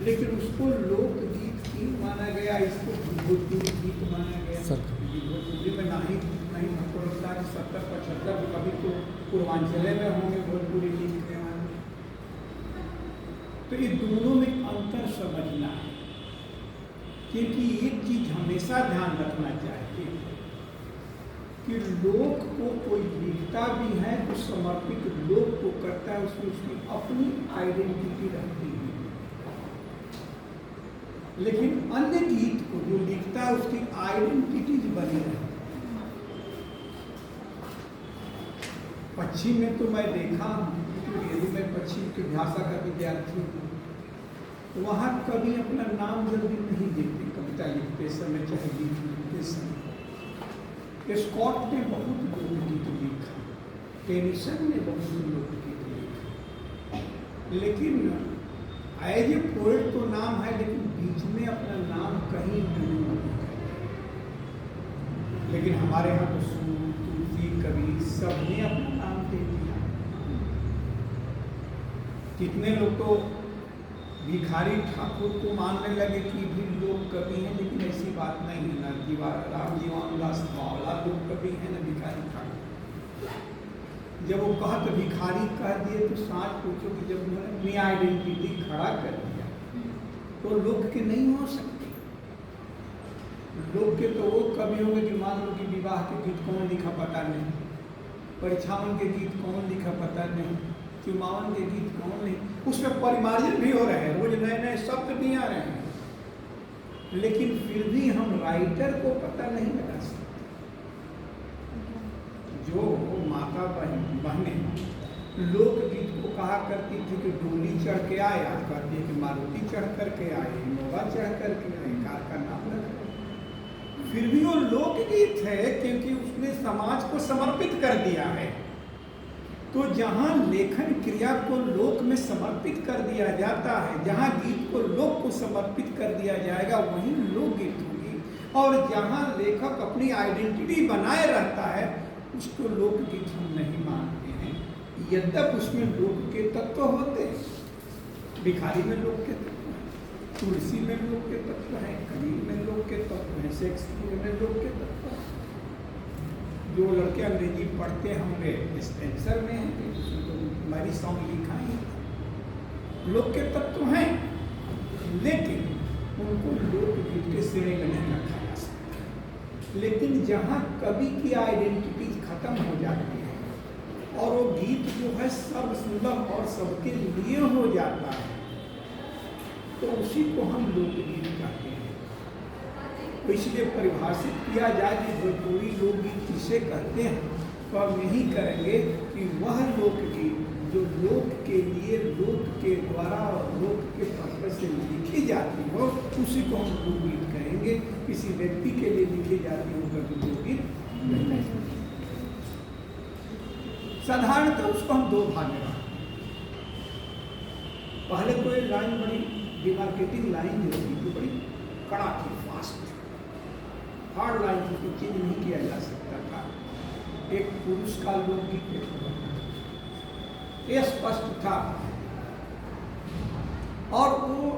लेकिन उसको लोकगीत ही माना गया, इसको भोजपुरी गीत माना गया। भोजपुरी में नहीं हमको लगता है कि 70-75 कभी तो पूर्वांचल में होंगे भोजपुरी लिखने वाले। तो ये दोनों में अंतर समझना है, क्योंकि एक चीज हमेशा ध्यान रखना चाहिए कि लोक को कोई लिखता भी है तो समर्पित लोक को करता है, उसमें उसकी अपनी आइडेंटिटी रहती है। लेकिन अन्य गीत को जो लिखता है उसकी आइडेंटिटी बनी रहती है। पश्चिम में तो मैं देखा यदि मैं पश्चिम की भाषा का विद्यार्थी हूँ, वहाँ कभी अपना नाम जल्दी नहीं देते कविता लिखते समय, चाहे गीत लिखते समय। स्कॉट ने बहुत लोकगीत लिखा, टेनिसन ने बहुत लोकगीत लिखा, लेकिन एज ए पोएट तो नाम है, लेकिन बीच में अपना नाम कहीं नहीं लिखा। लेकिन हमारे यहाँ तो सूर, तुलसी, कबीर सबने अपना नाम दे दिया। कितने लोग तो भिखारी ठाकुर को मानने लगे कि भी लोग कवि हैं, लेकिन ऐसी बात नहीं है। ना राम जीवन दास मावला लोग कवि हैं, ना भिखारी ठाकुर। जब वो कहा तो भिखारी कह दिए तो साथ पूछो कि जब उन्होंने अपनी आइडेंटिटी खड़ा कर दिया तो लोग के नहीं हो सकते। लोग के तो वो कवि होंगे कि मान लो कि विवाह के गीत कौन लिखा पता नहीं, परीक्षावन के गीत कौन लिखा पता नहीं, चुमावन के गीत कौन नहीं, उसमें परिमार्जन भी हो रहे हैं, रोज नए नए शब्द भी आ रहे हैं, लेकिन फिर भी हम राइटर को पता नहीं लगा सकते। जो माता बहने लोकगीत को कहा करती थी कि डोली चढ़ के आए, आज कहती है कि मारुति चढ़ करके आए, इनोवा चढ़ करके आए, कार का नाम रखा। फिर भी वो लोकगीत है क्योंकि उसने समाज को समर्पित कर दिया है। तो जहाँ लेखन क्रिया को लोक में समर्पित कर दिया जाता है, जहाँ गीत को लोक को समर्पित कर दिया जाएगा, वहीं लोकगीत होगी। और जहाँ लेखक अपनी आइडेंटिटी बनाए रहता है, उसको लोकगीत हम नहीं मानते हैं, यद्यपि उसमें लोक के तत्व होते हैं। भिखारी में लोक के तत्व हैं, तुलसी में लोक के तत्व हैं, कबीर में लोक के तत्व हैं, शेक्सपियर में लोक के तत्व हैं। जो लड़के अंग्रेजी पढ़ते होंगे स्पेंसर में हैं, मैरी सॉन्ग लिखा है, लोक के तत्व हैं, लेकिन उनको लोकगीत के श्रेणी में नहीं रखा जा सकता। लेकिन जहाँ कवि की आइडेंटिटी खत्म हो जाती है और वो गीत जो है सर्वसुलभ और सबके लिए हो जाता है, तो उसी को हम लोकगीत कहते हैं। तो इसलिए परिभाषित किया जाए कि भोजपुरी लोकगीत किसे कहते हैं, तो हम यही करेंगे कि वह लोकगीत जो लोक के लिए, लोक के द्वारा और लोक के पर्पस से लिखी जाती हो, उसी को हम लोकगीत कहेंगे। किसी व्यक्ति के लिए लिखी जाती हो कभी लोकगीत नहीं। साधारणतः उसको हम दो भाग में बांटते हैं। पहले तो एक लाइन बड़ी डिमार्केटिंग लाइन जो थी, तो बड़ी कड़ा थी, फास्ट हार्ड लाइन थी, तो चेंज नहीं किया जा सकता था। एक पुरुष का लोकगीत ये स्पष्ट था, और वो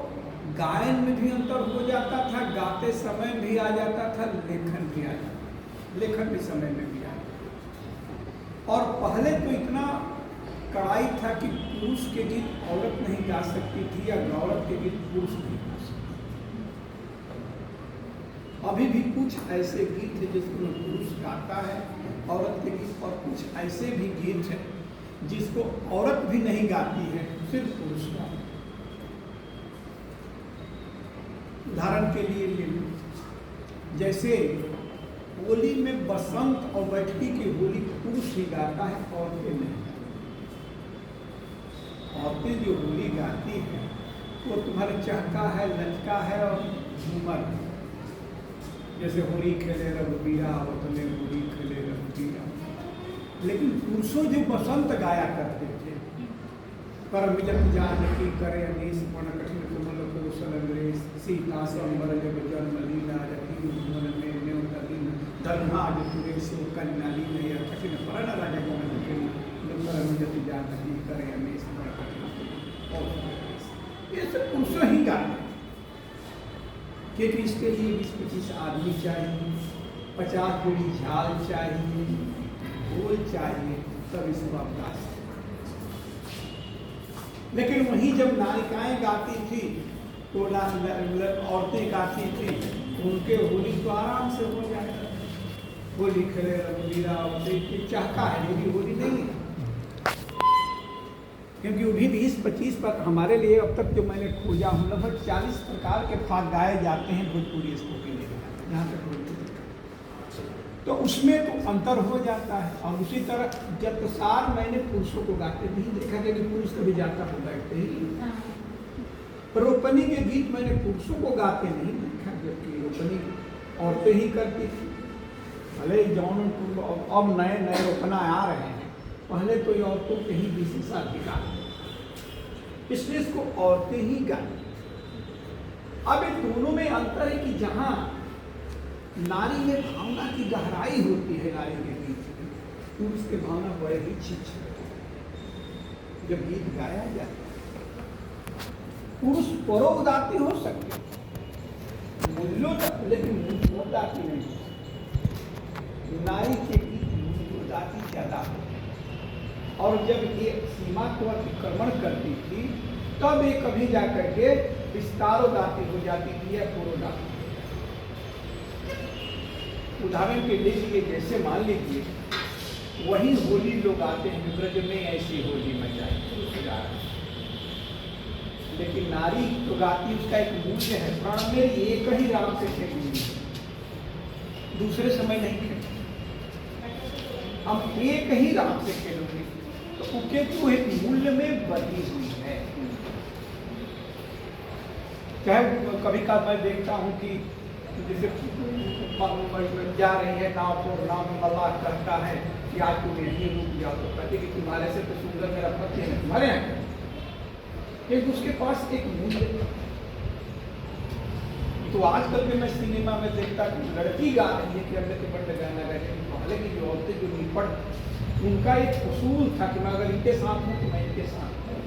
गायन में भी अंतर हो जाता था, गाते समय भी आ जाता था, लेखन भी आ जाता था, लेखन के समय में भी आ जाता। और पहले तो इतना कड़ाई था कि पुरुष के गीत औरत नहीं गा सकती थी, या औरत के गीत पुरुष नहीं गा सकते। अभी भी कुछ ऐसे गीत हैं जिसको पुरुष गाता है औरत के गीत, और कुछ ऐसे भी गीत हैं जिसको औरत भी नहीं गाती है, सिर्फ पुरुष गाता है। उदाहरण के लिए ले लो, जैसे होली में बसंत और बैठकी की होली पुरुष ही गाता है, औरतें नहीं। औरतें जो होली गाती हैं वो तुम्हारे चहका है, लचका है और झूमर है। जैसे होली खेले रघुबीरा, वतने होली खेले रघुबीरा। लेकिन पुरुषों जो बसंत गाया करते थे, पर मिलत जानकी करे अनीस पण कठिन कुमल कौशल अंग्रेज, सीता संबर जब जन्म लीला रखी मन में न्योता दिन, धर्मा जो तुरे सो कन्या लीला कठिन परण राजा गमन के पर मिलत जानकी करे अनीस पण कठिन। ये सब गाते हैं, क्योंकि इसके लिए 20-25 आदमी चाहिए, 50 जोड़ी झाल चाहिए, ढोल चाहिए, तब इसको आप गा सकते। लेकिन वहीं जब नायिकाएं गाती थी तो औरतें गाती थी, उनके होली तो आराम से हो जाता था। होली खेले रंगीला चाहता है, मेरी होली नहीं है, क्योंकि वो भी 20-25 पर हमारे लिए अब तक जो मैंने खोजा हूँ लगभग 40 प्रकार के फाग गाए जाते हैं भोजपुरी इसको के लिए, यहाँ तक भोजपुरी। तो उसमें तो अंतर हो जाता है। और उसी तरह जतसार मैंने पुरुषों को गाते नहीं देखा, क्योंकि पुरुष कभी जाता हो बैठते ही। रोपनी के गीत मैंने पुरुषों को गाते नहीं देखा, जबकि रोपनी औरतें ही करती थी। भले जौन अब नए नए रोपना आ रहे हैं, पहले तो ये औरतों के ही विशेष अधिकार, इसलिए इसको औरतें ही गाती। अब इन दोनों में अंतर है कि जहाँ नारी में भावना की गहराई होती है, नारी के गीत में पुरुष के भावना बड़े ही छिछ जब गीत गाया जाता है। पुरुष परो उदाती हो सकते, मूल्यों तक, लेकिन मूल्यों उदाती नहीं हो सकती। नारी के गीत मूल्यों उदाती ज्यादा होती। और जब ये सीमा को अतिक्रमण करती थी, तब ये कभी जाकर के विस्तारोदाती हो जाती थी या पुरोदाती। उदाहरण के लिए जैसे मान लीजिए वही होली लोग आते हैं, ब्रज में ऐसी होली मचाई, लेकिन नारी तो गाती, उसका एक मूल्य है, प्राण मेरी एक ही राम से खेलूंगी, दूसरे समय नहीं खेलूंगी, हम एक ही राम से खेलूंगी। तो क्योंकि एक मूल्य में बनी हुई है। चाहे कभी कभी मैं देखता हूँ कि जैसे जा रही है नाव को, नाव में मल्लाह कहता है कि आज तुम यहीं रुक जाओ, तो कहते कि तुम्हारे से तो सुंदर मेरा पति है, तुम्हारे यहाँ एक उसके पास एक मूल्य। तो आजकल के मैं सिनेमा में देखता कि लड़की गा रही है कि अगले के बड़े गाना गा रही है, पहले की जो औरतें जो निपट, उनका एक उसूल था कि मैं अगर इनके साथ हूँ तो मैं इनके साथ हूँ।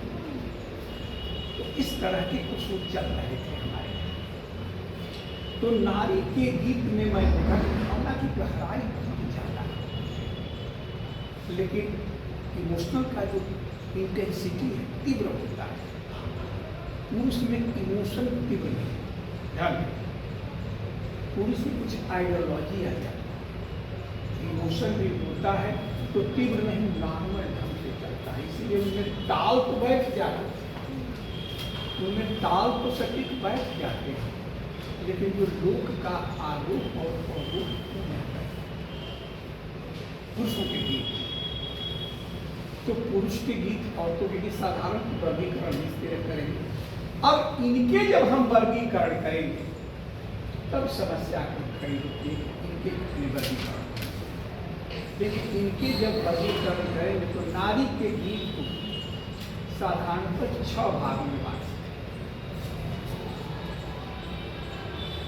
तो इस तरह के उसूल चल रहे थे हमारे। तो नारी के गीत में मैं देखा भावना की गहराई बहुत ज्यादा, लेकिन इमोशनल का जो इंटेंसिटी है, तीव्र होता है, पुरुष में इमोशन तीव्र नहीं। ध्यान, पुरुष में कुछ आइडियोलॉजी आ जाती है, इमोशन भी होता है तो तीव्र नहीं, नॉर्मल ढंग से चलता है। इसलिए उनमें ताल तो बैठ जाते हैं, उनमें ताल तो सटीक बैठ जाते हैं, लेकिन जो लोक का आरोप और अवरोप पुरुषों के गीत, तो पुरुष के गीत औरतों के गीत साधारण वर्गीकरण इस तरह करेंगे। अब इनके जब हम वर्गीकरण करेंगे तब समस्या खड़ी होती है, इनके वर्गीकरण। लेकिन इनके जब वर्गीकरण करेंगे तो नारी के गीत को साधारणतः 6 भाग में बांट,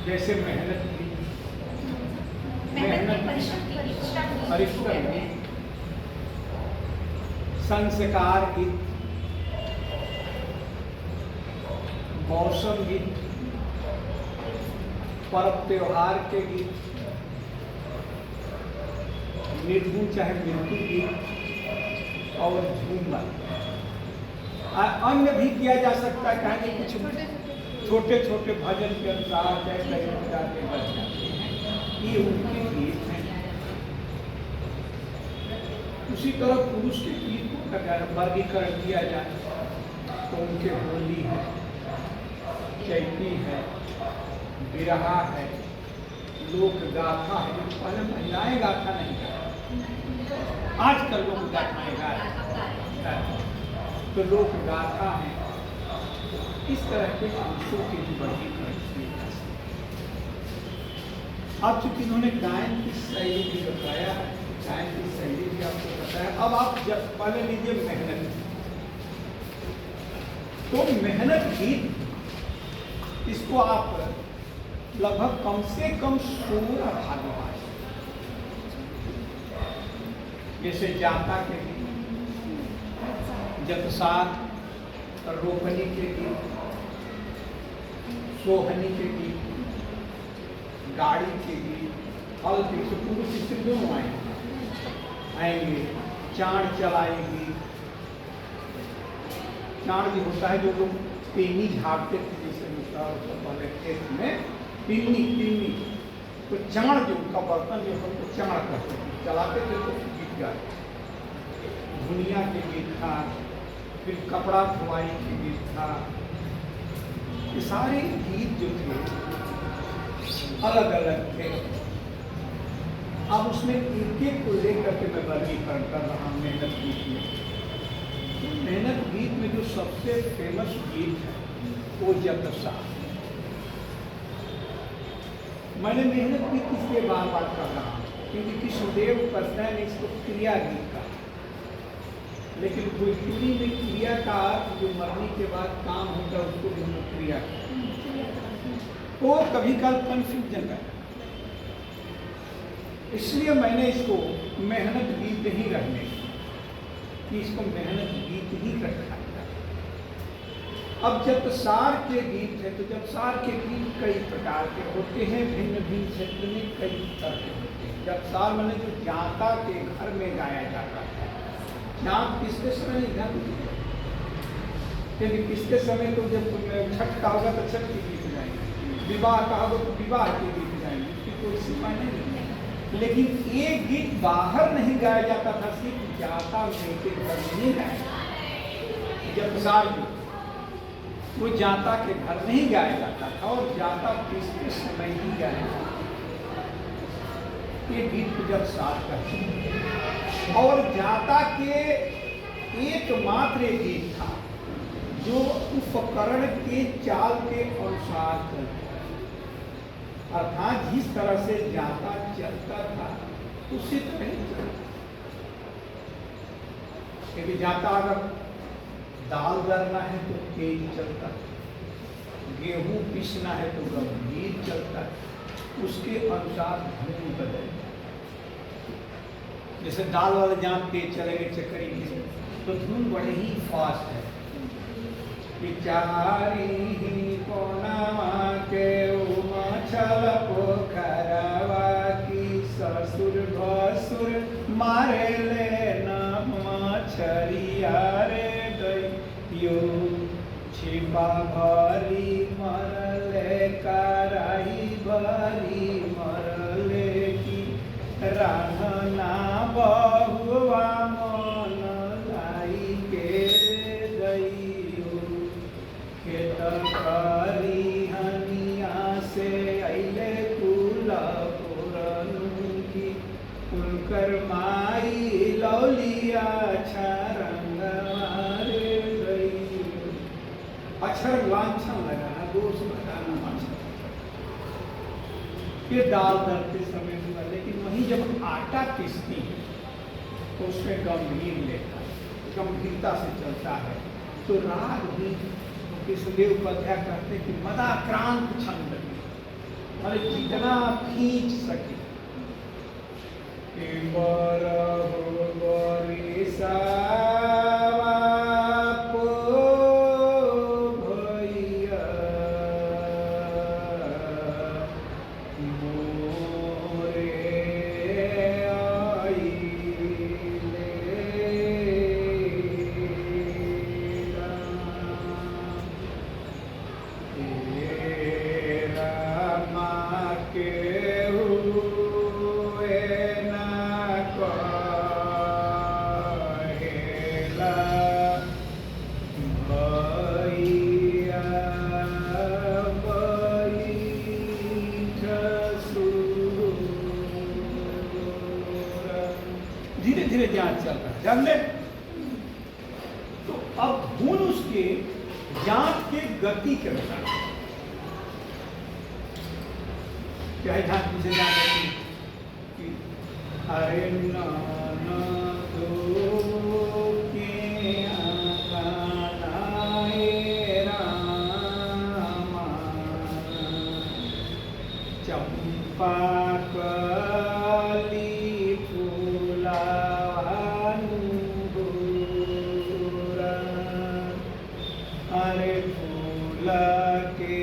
जैसे मेहनत परिश्रम गीत, संस्कार गीत, मौसम गीत, पर्व त्योहार के गीत, निर्गुण चाहे मृत्यु गीत और झूमर। अन्य भी किया जा सकता है, कहेंगे कुछ छोटे छोटे भजन के अनुसार चाहे कई प्रकार के बच जाते हैं, ये उनके गीत हैं। उसी तरह पुरुष के गीत को अगर वर्गीकरण किया जाए तो उनके होली है, चैती है, बिरहा है, लोक गाथा है। जो पहले महिलाएं गाथा नहीं गाती, आजकल लोग गाथाएं गा रहे हैं, तो लोक गाथा है। इस तरह के अंशों के भी वर्गीकरण किए जा सकते। अब चूंकि इन्होंने गायन की शैली भी बताया, गायन की शैली भी आपको बताया। अब आप जब पहले लीजिए मेहनत, तो मेहनत गीत, इसको आप लगभग कम से कम 16 भागों में, जैसे जाता के गीत, जतसार, रोपनी के गीत, सोहनी के गीत, गाड़ी के गीत, हल के पुरुष स्त्री दोनों आएंगे। चाँद चलाएगी, चाँद भी होता है जो लोग पिन्नी झाड़ते थे, जैसे पहले खेत में पिन्नी, तो चाँद जो उनका बर्तन जो हमको चाँद करते थे, चलाते थे तो गीत गाए। दुनिया के गीत था, फिर कपड़ा धुलाई के गीत था। ये सारे गीत जो थे अलग अलग थे। अब उसमें एक एक को लेकर के मैं वर्गीकरण कर रहा हूँ मेहनत गीत में। मेहनत गीत में जो सबसे फेमस गीत है वो जब सा। मैंने मेहनत गीत इसलिए बार बार कर रहा हूँ क्योंकि कृष्णदेव कृष्ण ने इसको क्रिया गीत का, लेकिन भोजपुरी में क्रिया का जो मरने के बाद काम होता है उसको भी हम क्रिया वो कभी कल कंफ्यूजन है। इसलिए मैंने इसको मेहनत गीत ही रखने कि इसको मेहनत गीत ही रखा है। अब जब सार के गीत है तो जब सार के गीत कई प्रकार के होते हैं, भिन्न भिन्न क्षेत्र में कई तरह के होते हैं। जब सार मैंने जो जाता के घर में गाया जाता है, जात किसके समय नहीं गाती, क्योंकि किसके समय तो जब छठ का होगा तो छठ के गीत गाएंगे, विवाह का होगा तो विवाह के गीत गाएंगे, उसकी कोई सीमा नहीं है। लेकिन ये गीत बाहर नहीं गाया जाता था, सिर्फ जाता के घर में ही गाया। जब सार वो जाता के घर में ही गाया जाता था और जाता किसके समय ही गाया जाता था। ये गीत जब सार करते और जाता के एकमात्र गीत था जो उपकरण के चाल के अनुसार चलता, अर्थात जिस तरह से जाता चलता था उसी तरह ही चलता। क्योंकि जाता अगर दाल दरना है तो तेज चलता, गेहूं पीसना है तो गंभीर चलता, उसके अनुसार धुन बदल। जैसे दाल वाले जहाँ तेज चलेंगे चक्करी तो धुन बड़े ही फास्ट है। बिचारी ही कोनावा के उमछल पोखरवा की ससुर भसुर मारे ले न मछरिया रे दैयो, छिपा भरी मरले कराही भरी मरले की राधना बहुआ मन लाई के दैयो, खेत करी हनिया से अइले कुलपुरनु की कुलकर माई लौलिया छरंगवारे दैयो। अक्षर लांछन लगाना, दोष लगाना अक्षर के दाल दरते समय हुआ। लेकिन वहीं जब आटा पीसती है तो उसमें गंभीर लेता है, गंभीरता से चलता है। तो राग भी कृष्णदेव उपाध्याय कहते कि मदाक्रांत छंद, मतलब जितना खींच सके। धीरे धीरे ध्यान चल रहा है, जान ले। तो अब धुन उसके जात के गति के अनुसार क्या है, ध्यान पीछे जान कि अरे नाना तो के आनाए रामा चंपा के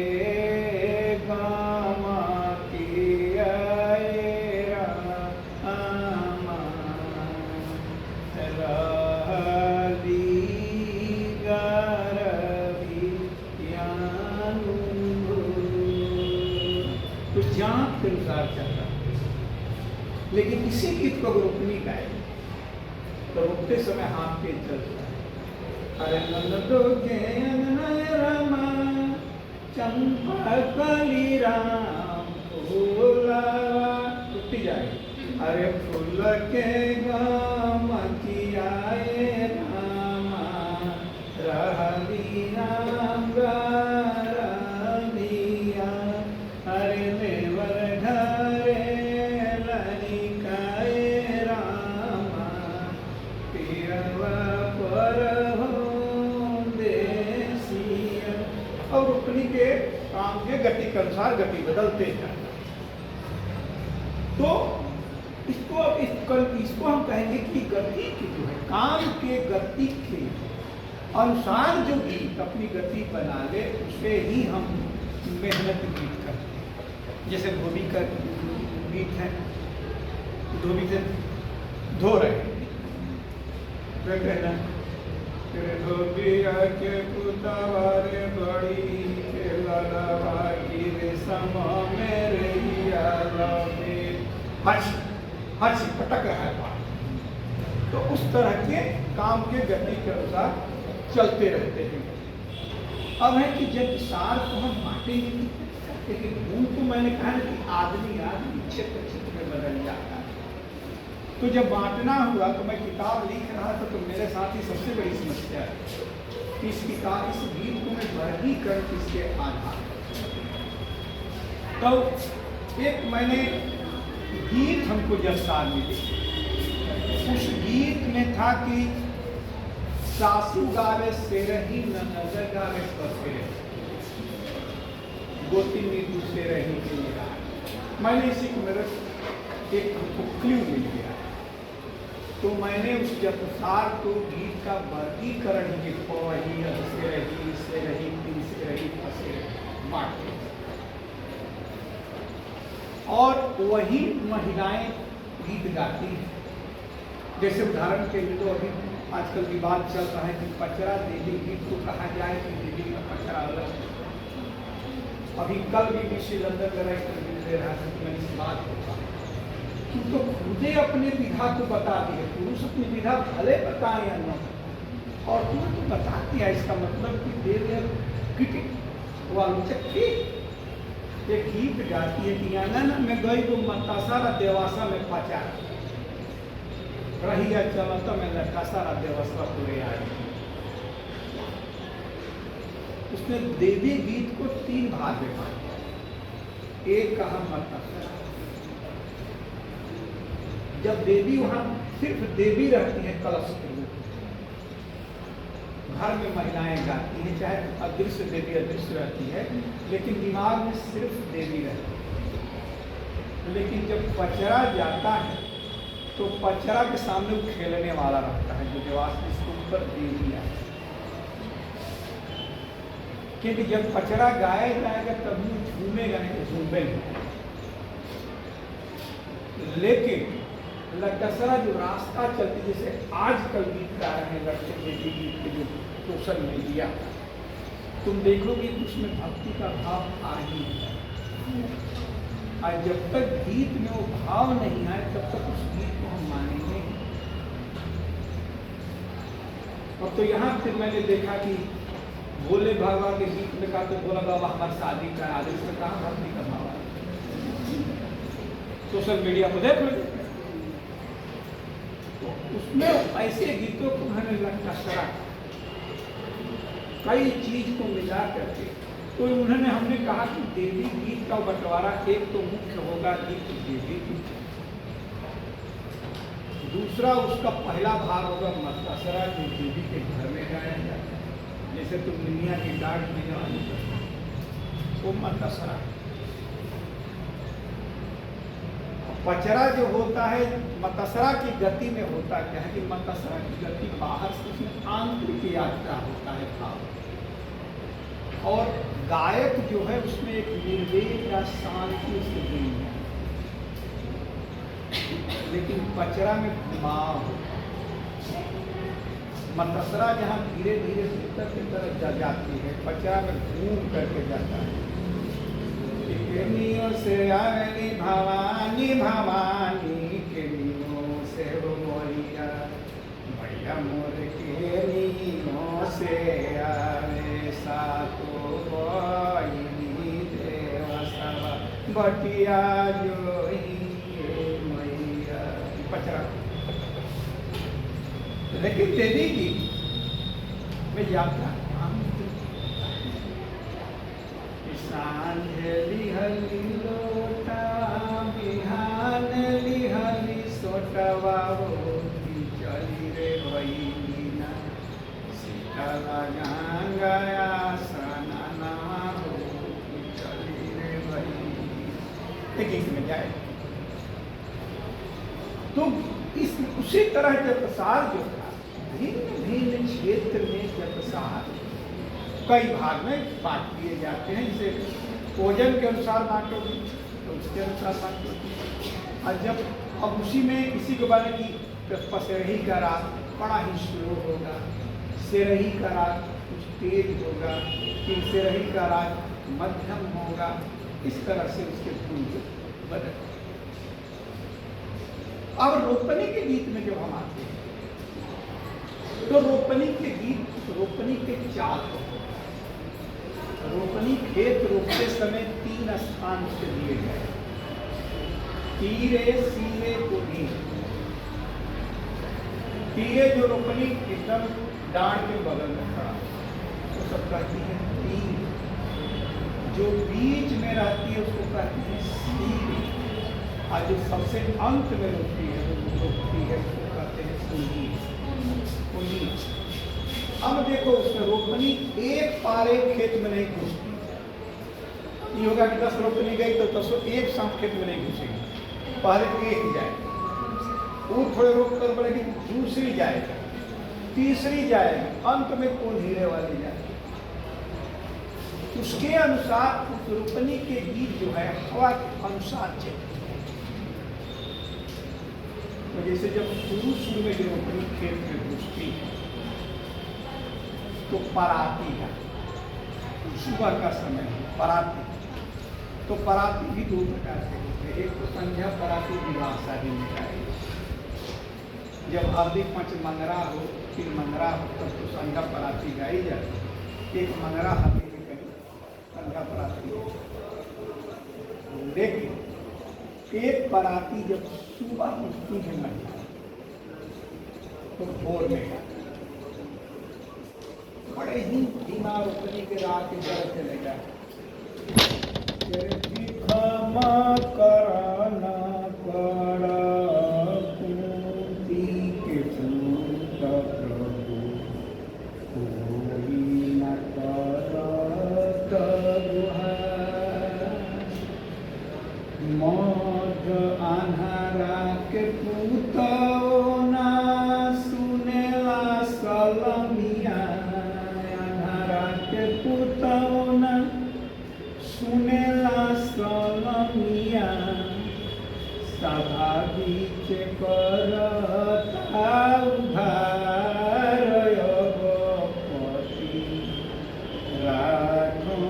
जाप के अनुसार चल रहा है। लेकिन इसी गीत को रोकनी गाए तो रोकते समय हाथ पे चलता है। अरे नंदो के अननय रमा चंपा कली राम फूला टूटी जाए। अरे फूल के गाम कियाए रामा रहली राम दिया। अरे देवर घरे लनिकाए रामा पीरवा पर हो देसिया। और रुक्मिणी के काम के गति के अनुसार गति बदलते जाए। तो इसको हम कहेंगे कि गति की जो है काम के गति के अनुसार जो गीत अपनी गति बना ले उसे ही हम मेहनत गीत करते हैं। जैसे धोबी का गीत है, धोबी से धो रहे कहना धोबिया के पुतवारे बड़ी के ललवा गिरे सम मेरे हर्ष पटक रहा है बात। तो उस तरह के काम के गति के अनुसार चलते रहते हैं। अब है कि जब सार को हम बांटेंगे लेकिन गुण को मैंने कहा ना कि आदमी क्षेत्र क्षेत्र में बदल जाता है। तो जब बांटना हुआ तो मैं किताब लिख रहा था तो मेरे साथ ही सबसे बड़ी समस्या है कि इस किताब इस गीत को मैं वर्गीकरण किसके आधार। तो एक मैंने गीत हमको जब सार मिले उस गीत में था कि सासू गावे से रही ननद गावे पसे गोती नीतू से रही के लिए मैंने इसी को मेरा एक हमको क्ल्यू मिल गया। तो मैंने उस जपसार को गीत का वर्गीकरण ही वही से रही तीन से रही फंसे बांट और वही महिलाएं गीत गाती हैं। जैसे उदाहरण के लिए तो अभी आजकल विवाद चल रहा है कि पचरा देवी गीत को कहा जाए कि देवी का पचरा अलग। अभी कल BBC लंदन का इंटरव्यू दे रहा था कि मैं इस बात को तू तो खुदे अपने विधा को बता दिए, पुरुष अपनी विधा भले बताए या न और तू तो बताती है। इसका मतलब कि देव वालोचक की एक गीत गाती है कि आनंद में गई तो मतासारा देवासा में पचा रही चलता में लटासारा देवासा पूरे आए। उसने देवी गीत को 3 भाग में बांटा। एक कहा मतासारा, जब देवी वहां सिर्फ देवी रहती है कलश के रूप घर में महिलाएं गाती हैं, चाहे अदृश्य देवी अदृश्य रहती है लेकिन दिमाग में सिर्फ देवी रहती है। लेकिन जब पचरा जाता है तो पचरा के सामने वो खेलने वाला रहता है जो देवास जिसके ऊपर देवी है। क्योंकि जब पचरा गाया जाएगा तभी झूमेगा नहीं तो झूमेगा। लेकिन लटसरा जो रास्ता चलती जैसे आजकल गीत गा रहे हैं लड़के देवी गीत के जो सोशल मीडिया तुम देखोगे कि उसमें भक्ति का भाव आ ही नहीं। और जब तक गीत में वो भाव नहीं आए तब तक उस गीत को हम मानेंगे। और तो यहाँ फिर मैंने देखा कि भोले बाबा के गीत में कहा तो भोला बाबा हमारी शादी का आदेश में कहा भक्ति का भाव है। सोशल मीडिया को देख लो उसमें ऐसे गीतों को मैंने लगता सरा कई चीज को मिला करके तो उन्होंने हमने कहा कि देवी गीत का बंटवारा एक तो मुख्य होगा गीत देवी गीत, दूसरा उसका पहला भाग होगा मतासरा जो देवी के घर में गाया जाता है। जैसे तुम दुनिया की डाक में जाओ वो मतासरा। पचरा जो होता है मतसरा की गति में होता क्या है कि मतसरा की गति बाहर से उसमें आंतरिक यात्रा होता है भाव और गायक जो है उसमें एक निर्वेद या शांति से देनी है। लेकिन पचरा में घुमाव मतसरा जहाँ धीरे धीरे भीतर की तरफ जा जाती है पचरा में घूम करके जाता है। के नियो से आवेली भवानी भवानी के नियो से हो मोरिया मैया मोर के नियो से आवे सातो बहिनी देव सवा बटिया जोई मैया पचरा। लेकिन देवी की मैं यात्रा सांझली हली लोटा बिहान लिहली सोटवा होती चली रे भैया सीतला गंगाया सनना होती चली रे भैया। एक में जाए तो इस उसी तरह जब प्रसार जो था भिन्न भिन्न क्षेत्र में जब प्रसार कई भाग में बांट दिए जाते हैं। जैसे ओजन के अनुसार बांटोगे तो उसके अनुसार बांटोगे। और जब अब उसी में इसी के बारे की पसेरही का राग बड़ा ही स्लो होगा, सेरही का राग कुछ तेज होगा, फिर सेरही का राग मध्यम होगा, इस तरह से उसके धुन बदल। अब रोपनी के गीत में जब हम आते हैं तो रोपनी के गीत, रोपनी के चाल, रोपनी खेत रोपते समय 3 स्थान से दिए गए, तीरे सीरे कोढ़ी। तीरे जो रोपनी एकदम डांड के बगल में खड़ा वो सब कहती है तीर, जो बीच में रहती है उसको कहती है सीरे, और जो सबसे अंत में रोकती है उसको कहते हैं कुंडी। अब देखो उसमें रोपनी एक पारे खेत में नहीं घुसती। ये होगा कि 10 रोपनी गई तो 10 एक साथ खेत में नहीं घुसेगी, पहले एक जाए, वो थोड़े रोक कर बढ़ेगी, दूसरी जाएगी, तीसरी जाएगी, अंत में कौन हीरे वाली जाएगी। उसके अनुसार उस रोपनी के गीत जो है हवा के अनुसार चलते। तो जैसे जब शुरू में जो रोपनी खेत में घुसती है तो पराती है, सुबह का समय पराती। तो पराती भी 2 प्रकार के होते हैं। एक तो संध्या पराती विवाह शादी में गाएगी, जब हल्दी पंच मंगरा हो, फिर मंगरा हो, तब तो संध्या पराती गाई जाती। एक मंगरा हल्दी में कहीं संध्या पराती हो। लेकिन एक पराती जब सुबह उठती है महिला तो भोर में गाती, बड़े ही धीमा रोपनी के रात के जल चलेगा। क्षमा करना पड़ा पूर्ति के पूत प्रभु, कोई न करत गुहार। मौज अन्हारा के पूत ना सुनेला सलमिया, पुतौन सुनेला सलमिया, सभा बीच करता उधार पति राखों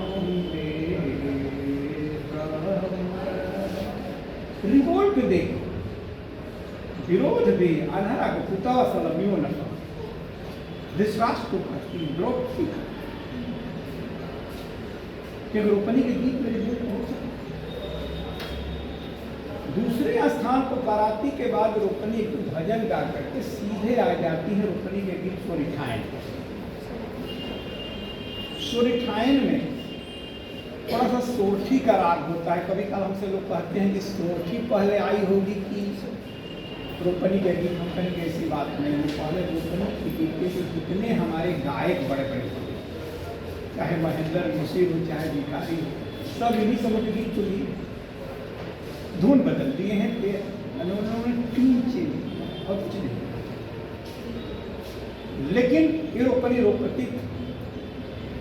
रिवोल्ट दे, विरोध दे, अन्हारा को पुतवा सलमियों न धृतराष्ट्र को कहती विरोध की कि रोपनी के गीत मेरे दिल पहुंचा। दूसरे स्थान पर बाराती के बाद रोपनी भजन गा करके सीधे आ जाती है रोपनी के गीत सोरिठायन। सोरिठायन में थोड़ा सा सोरठी का राग होता है। कभी कभी हमसे लोग कहते हैं कि सोरठी पहले आई होगी कि रोपनी के गीत। हम कहेंगे ऐसी बात नहीं है, पहले रोपनी के गीत के जितने हमारे गायक बड़े बड़े होते, चाहे महेंद्र मुशीर हो, चाहे भिखारी हो, सब इन्हीं सब के गीत तो लिए धुन बदल दिए हैं, उन्होंने ट्यून चेंज और कुछ नहीं। लेकिन ये रोपनी रोपती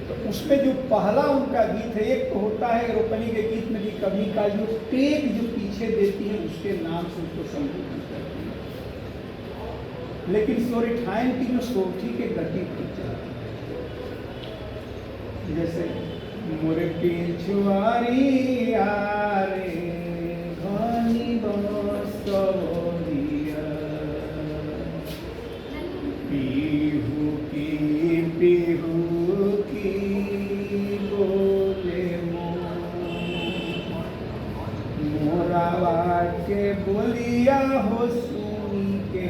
तो उसमें जो पहला उनका गीत है, एक तो होता है रोपनी के गीत में कि कभी का जो टेक जो पीछे देती है उसके नाम से उसको संबोधन करती है। लेकिन सोरिठायन की जो सोरठी के गति पर चलती है, जैसे मोरे पिछुआरिया रे घनी बसवरिया पीहू की बोले मोरावा के बोलिया हो सुन के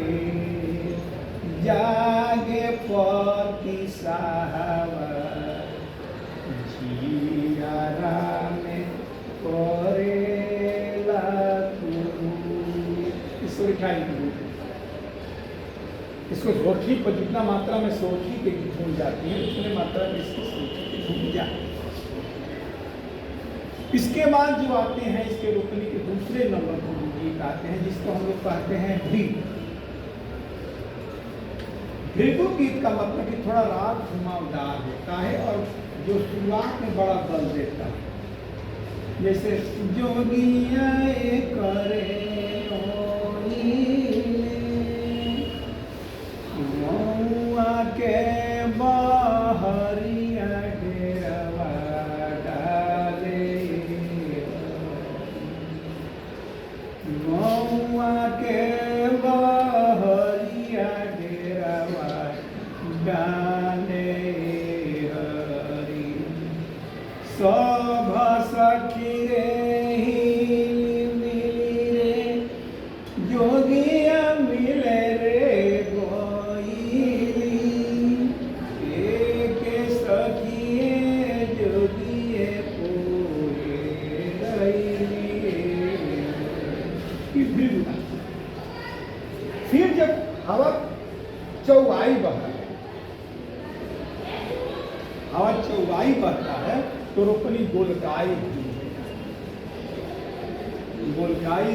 जागे पति साहबा जियारा में करेला तू। इसको लिखाई इसको सोठी पर जितना मात्रा में सोठी के घूम जाती है उतने मात्रा में इसकी सोठी के घूम जाती है। इसके बाद जो आते हैं इसके रोकने के दूसरे नंबर को गीत आते हैं जिसको हम लोग कहते हैं भृगु। भृगु गीत का मतलब कि थोड़ा राग घुमावदार होता है और जो शुरुआत में बड़ा बल देता है। जैसे जोगिया करे के बहरिया डेरवा डाले मौआ के बहरिया डेरवा डाले हरि सभ सखी रे मिली रे जोगिया मिले रे फिर जब हवा चौवाई बहता है तो रोपनी गोलकाई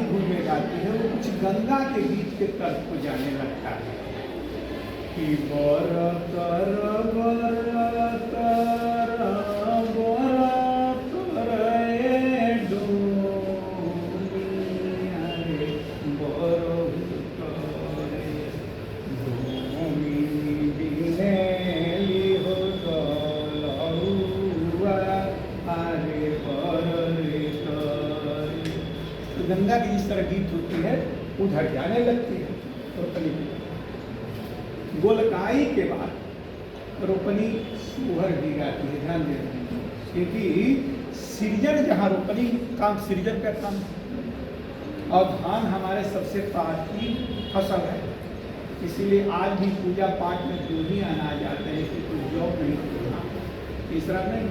धुन में गाती है। वो कुछ गंगा के गीत के तर्क को जाने लगता है कि बर कर गंगा की जिस तरह गीत होती है उधर जाने लगती है रोपनी। गोलकाई के बाद रोपनी सुहर भी गाती है। ध्यान देना क्योंकि सृजन जहाँ रोपनी काम सृजन का काम और धान हमारे सबसे प्राचीन फसल है। इसीलिए आज भी पूजा पाठ में जो ही अनाज आते हैं कि कुछ जॉब नहीं होता तीसरा नहीं,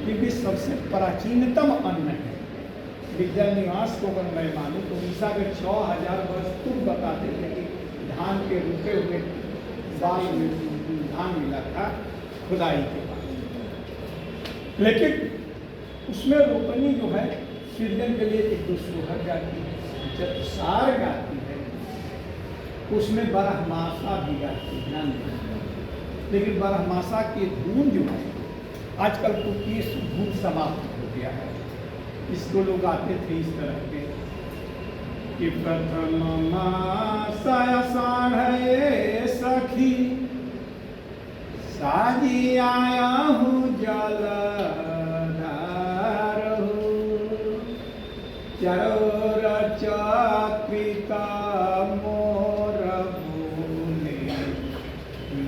क्योंकि सबसे प्राचीनतम अन्न है। विद्या निवास को अगर मैं मानूँ तो ईसा के 6000 वर्ष खुद बताते थे कि धान के रुके हुए बाल में धान मिला था खुदाई के बाद। लेकिन उसमें रोपनी जो है सृजन के लिए एक सुहर गाती है, जब सार गाती है उसमें बरहमासा भी गाती है। ध्यान देना, लेकिन बरहमासा की धुन जो है आजकल तो ये धुन समाप्त हो गया है। इसको लोग आते थे इस तरह के कि प्रथम मासा आषाढ़ सखी साजी आया हूँ जलधार चरोर चक्रिता मोर भूले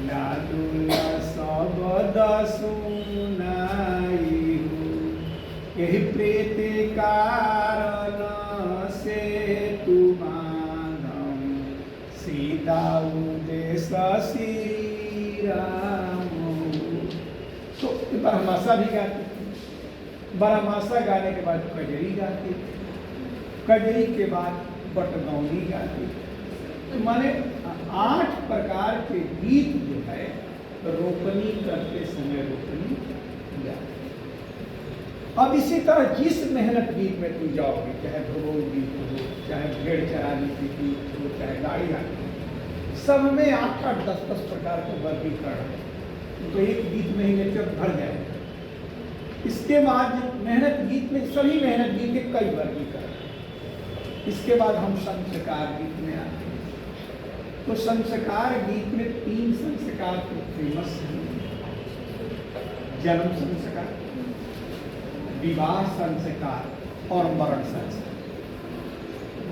लाडुल शब्द सुनाई यही प्रीत कारण से तुम्हारा सीधा उद्देश्य श्री राम। तो बरहमासा भी गाती थी। बरहमासा गाने के बाद कजरी गाती थी। कजरी के बाद बटगौनी गाती थी। तो माने 8 प्रकार के गीत जो है रोपनी करते समय रोपनी गाती। अब इसी तरह जिस मेहनत गीत में तू जाओगे, चाहे भगोल गीत हो, चाहे भेड़ चराने की गीत हो, चाहे गाड़ी गाड़ी, सब में 8-8, 10-10 प्रकार के वर्गीकरण है। तो एक गीत में ही लेकर भर जाएगा। इसके बाद मेहनत गीत में सभी मेहनत गीत के कई वर्गीकरण। इसके बाद हम संस्कार गीत में आते हैं। तो संस्कार गीत में 3 संस्कार तो फेमस हैं। जन्म संस्कार, विवाह संस्कार और मरण संस्कार।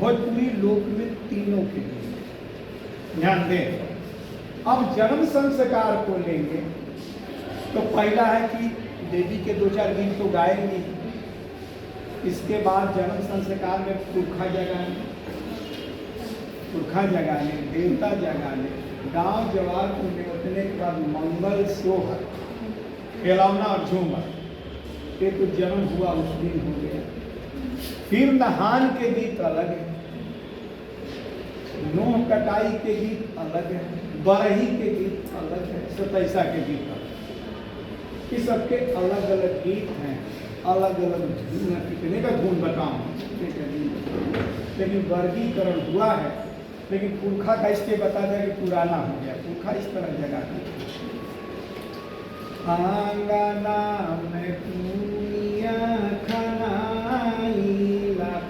भोजपुरी लोक में तीनों के लिए ध्यान दें। अब जन्म संस्कार को लेंगे तो पहला है कि देवी के 2-4 गीत तो गाएंगे। इसके बाद जन्म संस्कार में पुरखा जगाने, देवता जगाने, गांव जवार को निपटने के बाद मंगल सोहर, खिलौना और झूमर, ये तो जन्म हुआ उस दिन हो गया। फिर नहान के गीत अलग है, नोह कटाई के गीत अलग है, बरही के गीत अलग है, सतैसा के गीत अलग है। ये सबके अलग अलग गीत हैं, अलग अलग धुन। कितने का धुन बताऊं, लेकिन वर्गीकरण हुआ है। लेकिन पुरखा का इसके बता दिया कि पुराना हो गया। पुरखा इस तरह जगह आंगना में पुनिया खनाई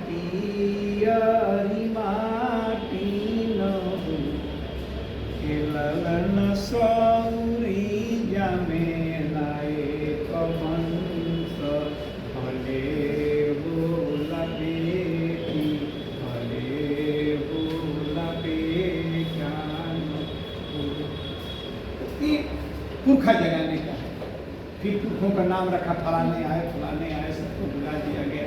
पियरी माटी नहु ललन सौरी जमे नाए कवंश भले बोला बेटी भले बोला बेटान। पुरखा जगाने का है। फिर पुरखों का नाम रखा, फलाने आए, सबको बुला दिया गया।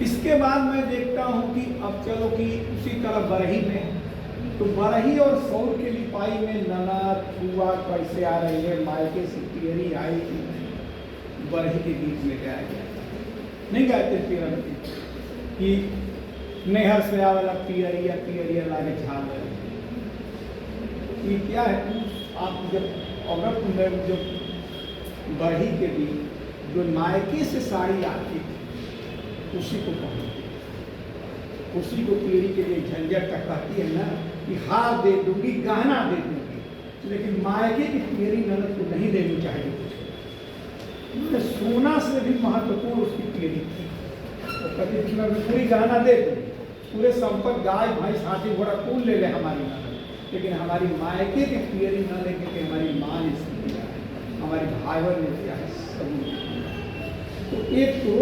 इसके बाद मैं देखता हूँ कि अब चलो कि उसी तरह बरही में, तो बरही और सौर के लिपाई में नना फुआ कैसे आ रही है, मायके से पियरी आई थी, बरही के गीत में गाया गया। नहीं गाते पियर कि नहर से आवेला पियरिया पियरिया लागे झाल। ये क्या है? आप जब औरत में जो बरही के दिन जो मायके से साड़ी आती थी उसी को पहनती, उसी को पीढ़ी के लिए झंझट तक कहती है ना कि हार दे दूंगी, गहना दे दूंगी, लेकिन मायके की पीढ़ी ननद को नहीं देनी चाहिए कुछ। सोना से भी महत्वपूर्ण उसकी पीढ़ी थी। तो कभी पूरी गहना दे दूंगी, पूरे संपत्ति गाय भैंस हाथी घोड़ा कुल ले ले हमारी ननद, लेकिन हमारी मायके की पीढ़ी न लेके कि हमारी माँ ने किया है, हमारी भाईवर ने किया है, सब। तो एक तो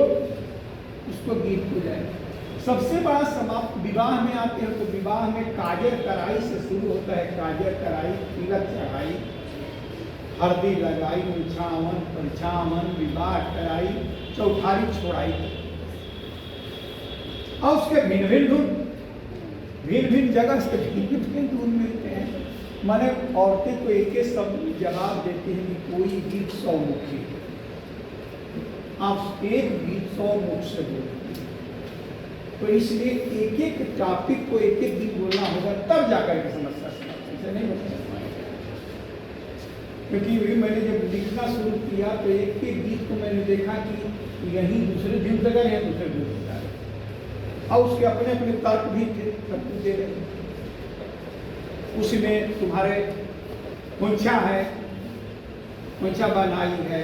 उसको गीत हो जाए। सबसे बड़ा समाप्त विवाह में आते हैं, तो विवाह में काजर कराई से शुरू होता है। काजर कराई, तिलक चढ़ाई, हल्दी लगाई, निछावन परिछावन, विवाह कराई, चौठारी छोड़ाई, और उसके भिन्न भिन्न जगह से भिन्न धुन मिलते हैं। माने औरतें तो एक शब्द जवाब देती हैं कि कोई गीत 100 मुखी है। आप एक गीत 100 मुख से बोलते हैं, तो इसलिए एक टॉपिक को एक दिन बोलना होगा, तब जाकर के समस्या समाप्त। ऐसे नहीं होता। क्योंकि मैंने जब लिखना शुरू किया तो एक गीत को मैंने देखा कि यहीं दूसरे दिन तक है, दूसरे दिन तक है, और उसके अपने अपने तर्क भी थे, सब कुछ दे रहे। उसमें तुम्हारे कुंछा है, कुंछा बनाई है,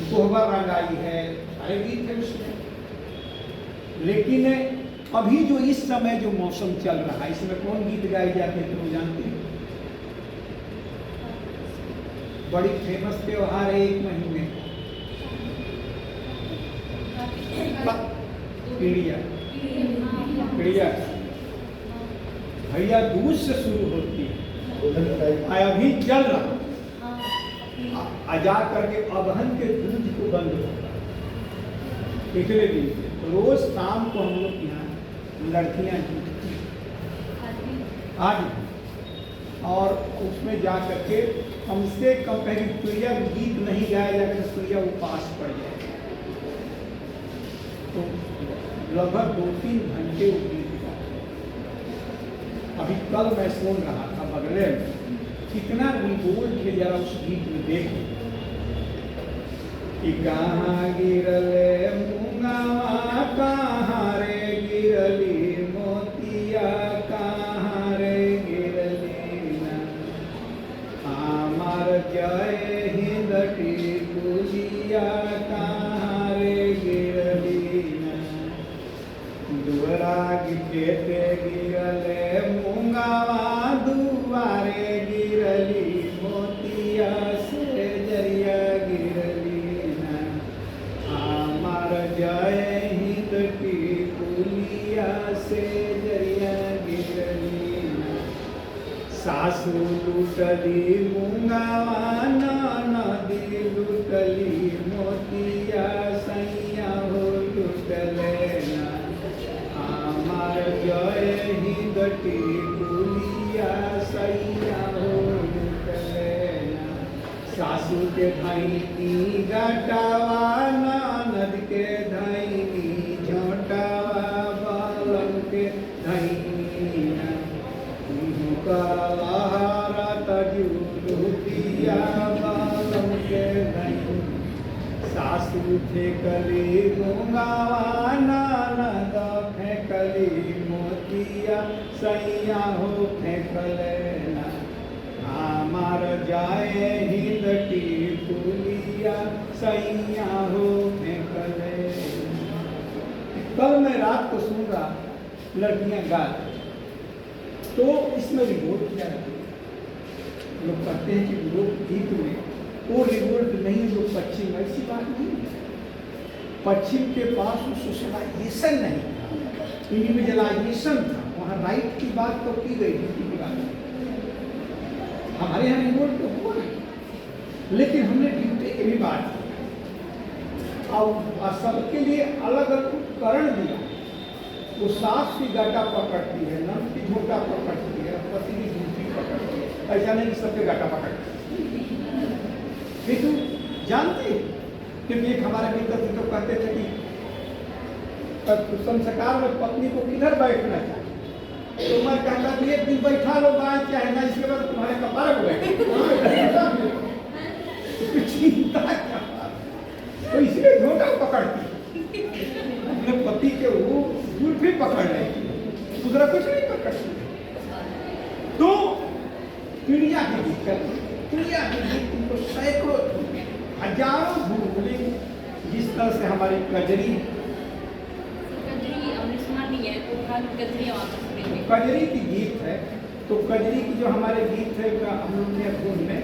कोहबर रंगाई है, सारे गीत है उसमें। लेकिन अभी जो इस समय जो मौसम चल रहा है, इसमें कौन गीत गाए जाते हैं तुम जानते हैं? बड़ी फेमस त्योहार है एक महीने, पीड़िया भैया दूज से शुरू होती है, अभी चल रहा, जा करके अगहन के दूज को बंद होता है। पिछले दिन से रोज शाम को हम लोग यहाँ लड़कियां जीतती आज, और उसमें जा करके कम से कम पहले सूर्या गीत नहीं गाया जाकर सूर्या उपास पड़ जाए, तो लगभग 2-3 घंटे वो गीत गाते। अभी कल मैं सुन रहा था बगले में, कितना रिवोल्ट है जरा उस गीत में देखे कि कहाँ गिरले मुंगावा, कहाँ रे गिरली मोतिया, कहाँ रे गिरली ना हमार जय हिंद टिकुलिया, कहाँ रे गिरली ना दुआरा गिरते गिरले मुंगावा, दुआरे गिरली मोतिया से जरिया गिरली ना जय हिंद की पुलिया से जरिया गिरली सासू लुटली मुंगावाना नदी लुटली मोतिया सैया हो लुटलेना हमार जय हिंद की पुलिया सैया हो लुटलेना सासू के धैनी गटावा ननद के धैनी झोटावा बालन के धैनी सासू फेंकली गुंगावा ननद फेंकली मोतिया सैया हो फेंकलेना हमार जाए हिंद की पुलिया सैया हो फेंकलेना। कल मैं रात को सुन रहा लड़कियां गा तो इसमें रिवोल्ट किया है। लोग कहते हैं कि लोकगीत में वो रिवोल्ट नहीं जो पश्चिम, ऐसी बात नहीं है। पश्चिम के पास वो सोशलाइजेशन नहीं था, इंडिविजुअलाइजेशन था। वहाँ राइट की बात तो की गई थी की बात नहीं। हमारे यहाँ रिवोल्ट तो हुआ है, लेकिन हमने ड्यूटी की भी बात की और सबके लिए अलग अलग उपकरण दिया। वो सास की गाटा पकड़ती है, नन की झोटा पकड़ती है, पति की झूठी पकड़ती है। ऐसा नहीं कि सबके गाटा पकड़ती है। किंतु जानते क्योंकि एक हमारे मित्र थे तो कहते थे कि संस्कार में पत्नी को किधर बैठना चाहिए, तो मैं कहता कि एक दिन बैठा लो बाएं चाहे ना, इसके बाद तुम्हारे कपार को बैठे चिंता क्या, तो इसलिए झोटा पकड़ती अपने पति के वो जुल्फी पकड़ लेती, दूसरा कुछ नहीं पकड़ती। तो चिड़िया की दिक्कत, चिड़िया की गीत उनको सैकड़ों हजारों धुन बोले। जिस तरह से हमारी कजरी कजरी की गीत है, तो कजरी की जो हमारे गीत है हम लोग ने धुन में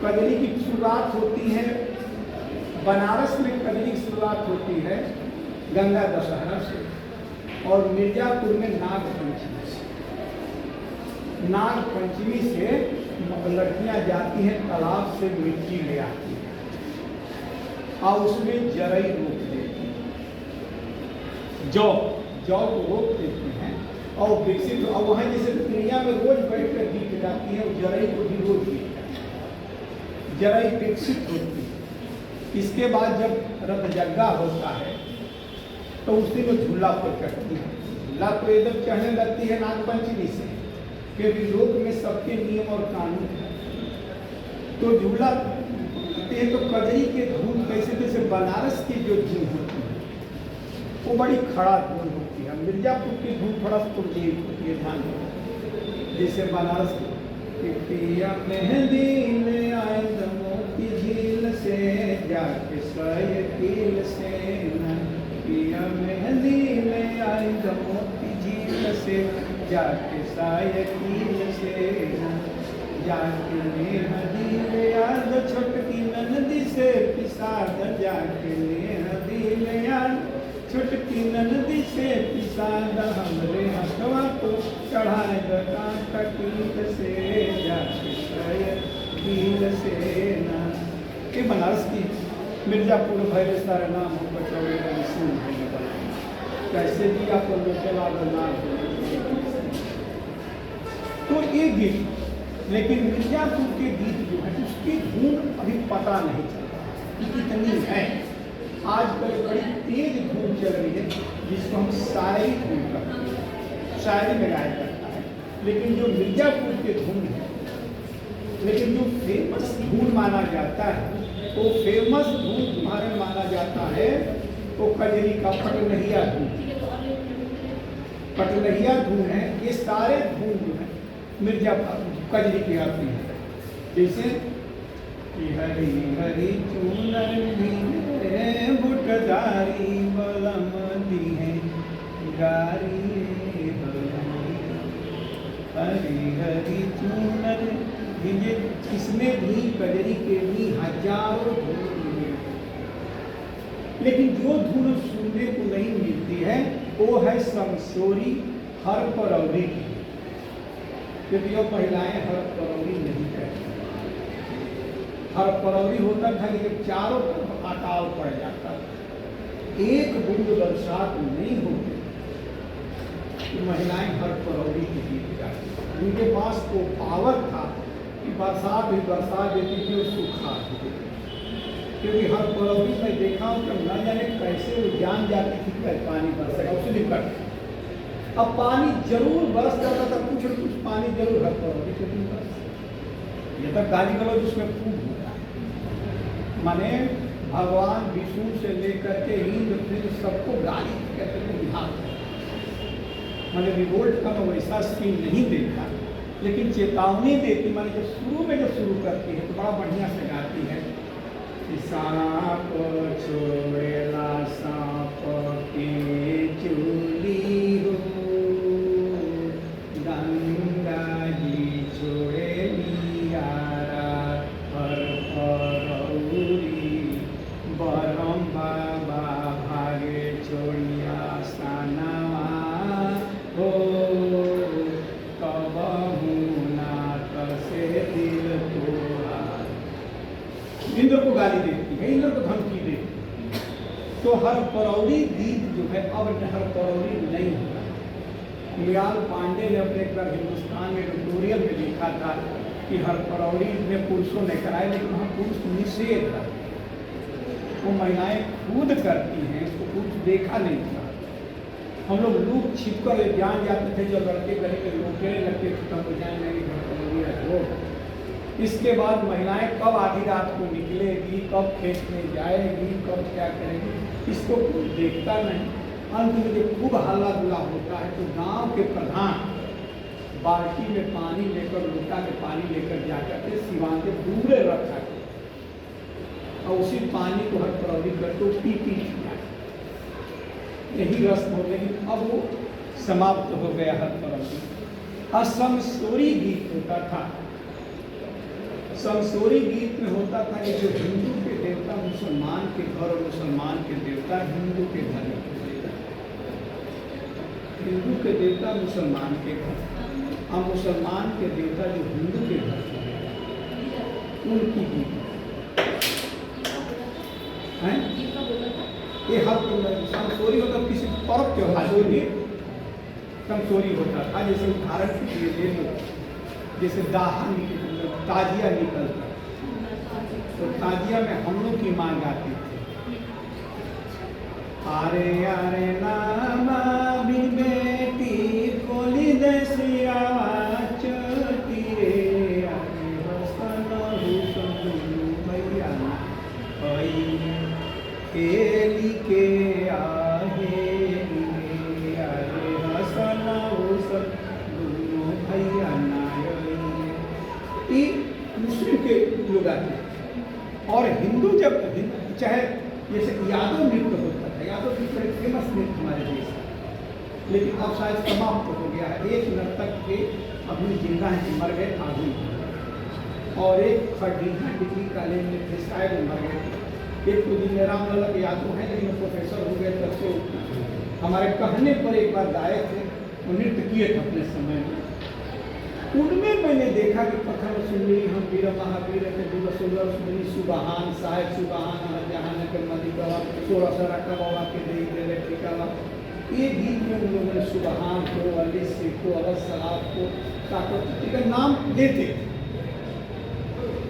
कजरी की शुरुआत होती है। बनारस में कजरी की शुरुआत होती है गंगा दशहरा से और मिर्जापुर में नाग पंचमी से। नाग पंचमी से लड़कियां जाती हैं तालाब से मिट्टी ले आती हैं और उसमें जरई रोक देती हैं, जौ को रोक देती हैं और विकसित। और वहाँ जैसे दुनिया में रोज बैठ कर गीत गाती है, जरई को भी रोज गीत गाती है, जरई विकसित होती है। इसके बाद जब रथजग्गा होता है तो उसी में झूला पर चढ़ती है। झूला तो एकदम चढ़ने लगती है नाग पंचमी से, क्योंकि लोक में सबके नियम और कानून है। तो झूला तो कजरी के धूम कैसे जैसे बनारस की जो धूम होती है वो बड़ी खड़ा धूम होती है। मिर्जापुर की धूम थोड़ा तुर्जीव होती है, ध्यान दो। जैसे बनारस की पिया मेहंदी ले आए मोती झील से जाके सायकील से पिया मेहंदी ले आई मोती झील से जाके सायकील से जाके मेहंदी ले याद छोटकी ननदी से पिसाद जाके मेहंदी ले याद छोटकी ननदी से पिसाद हमरे हथवा को चढ़ाए कांटा कील से जाके सायकील से ना। ये बनारस की मिर्जापुर भैर सारा नाम हो बचौले कैसे भी आपको लोकेला नाम। तो ये गीत, लेकिन मिर्जापुर के गीत जो है उसकी धुन अभी पता नहीं चलता कि कितनी है। आजकल बड़ी तेज धुन चल रही है जिसको हम शायरी धुन करते हैं, शायरी में गाया करता है। लेकिन जो मिर्जापुर के धुन है, लेकिन जो फेमस धुन माना जाता है वो फेमस धुन तुम्हारे माना जाता है वो कजरी का पटलहिया धुन। पटलहिया धुन है। ये सारे धुन जो है मिर्जापुर कजरी की आती है। जैसे कि हरी हरी चूनर बुटदारी बलम दी है गारी हरी हरी चूनर। इसमें भी कजरी के भी हजारों धुन। लेकिन जो धुन सुनने को नहीं मिलती है वो है समसोरी हर परौरी की, क्योंकि वो महिलाएं हर परौरी नहीं करती। हर परौरी होता था कि जब चारों तरफ अकाल पड़ जाता था, एक बूंद बरसात नहीं होती तो महिलाएं हर परौरी की गीत गाती। उनके पास तो पावर था कि बरसात भी बरसा देती थी और सूखा देती थी, क्योंकि हर परौरी में देखा हूँ कि न जाने कैसे वो जान जाती थी कि पानी बरसेगा, उसे निकट अब पानी जरूर बरस जाता था, कुछ न कुछ पानी जरूर हर परौरी के दिन बरस। ये तक गाली गलौज उसमें खूब होता है, माने भगवान विष्णु से लेकर के इंद्र फिर सबको गाली कहते थे विभाग, मैंने रिवोल्ट का मैं वैसा सीन नहीं देखा, लेकिन चेतावनी देती। मैंने जब शुरू करती है तो बड़ा बढ़िया से गाती है, सांप छोड़ेला सांप के चूली हो, गंगा जी छोड़े लियारा हर परौरी, बरम बाबा भागे छोड़िया सनवा हो, कबहू नाथ से दिल तोड़ा। इंद्र को गाली देती है, इंद्र को धमकी देती है। तो हर परौरी गीत जो है अब हर परौरी नहीं होगा। मृणाल पांडे ने अपने एक बार हिंदुस्तान में एडिटोरियल में लिखा था कि हर परौरी में पुरुषों ने कराए, लेकिन वहाँ पुरुष निषेध है, वो महिलाएं खुद करती हैं, इसको पुरुष देखा नहीं था। हम लोग लूप छिप कर जान जाते थे, जो लड़के गले के लोटे लगते थे तब हो जाएंगे। इसके बाद महिलाएं कब आधी रात को निकलेगी, कब खेत में जाएगी, कब क्या करेगी, इसको कोई देखता नहीं। अंत में जब खूब हल्ला गुल्ला होता है तो गांव के प्रधान बाल्टी में पानी लेकर, लोटा के पानी लेकर जाकर के सिवान के दूर रखा और उसी पानी को हर परौरी करके पी जाए, यही रस्म हो। लेकिन अब वो समाप्त हो गया हर परौरी। असमसोरी गीत होता था। समसोरी गीत में होता था कि जो हिंदू के देवता मुसलमान के घर और मुसलमान के देवता हिंदू के घर में, हिंदू के देवता मुसलमान के घर और मुसलमान के देवता जो हिंदू के घर उनकी गीत है। ये हर समसोरी होता किसी पर्व त्योहार के लिए समसोरी होता था। जैसे उदाहरण के लिए ले लो, जैसे दाहा ताजिया निकलता, तो ताजिया में हम लोग की माँ गाती थी, आरे आरे नामा भी बेटी कोली देसिया चोटी रे, आरे हसन हुसन भैया आई केली के आहे, आरे हसन हुसन दोनों भैया मुस्लिम के लोग आते हैं। और हिंदू जब चाहे जैसे यादव नृत्य होता था, यादव नृत्य एक फेमस नृत्य हमारे देश में, लेकिन अब शायद समाप्त हो गया है। एक नर्तक के अभी जिंदा है, मर गए आदमी, और एक खडीहा डिग्री कॉलेज में थे, शायद मर गए। एक तो जिंदराम ललक यादव है, लेकिन प्रोफेसर हो गए तब तो हमारे कहने पर एक बार गाए थे, वो नृत्य किए थे अपने समय में। उनमें मैंने देखा कि पखर सुनली हम वीर महावीर के दिवस सुनली सुबहान साहेब सुबहान जहान के मदी गवा 16 सरा का बाबा के दे ठिकावा, ये गीत में उन लोगों ने सुबहान को, अली सिख को, अवध सलाब को, ताकत का नाम देते।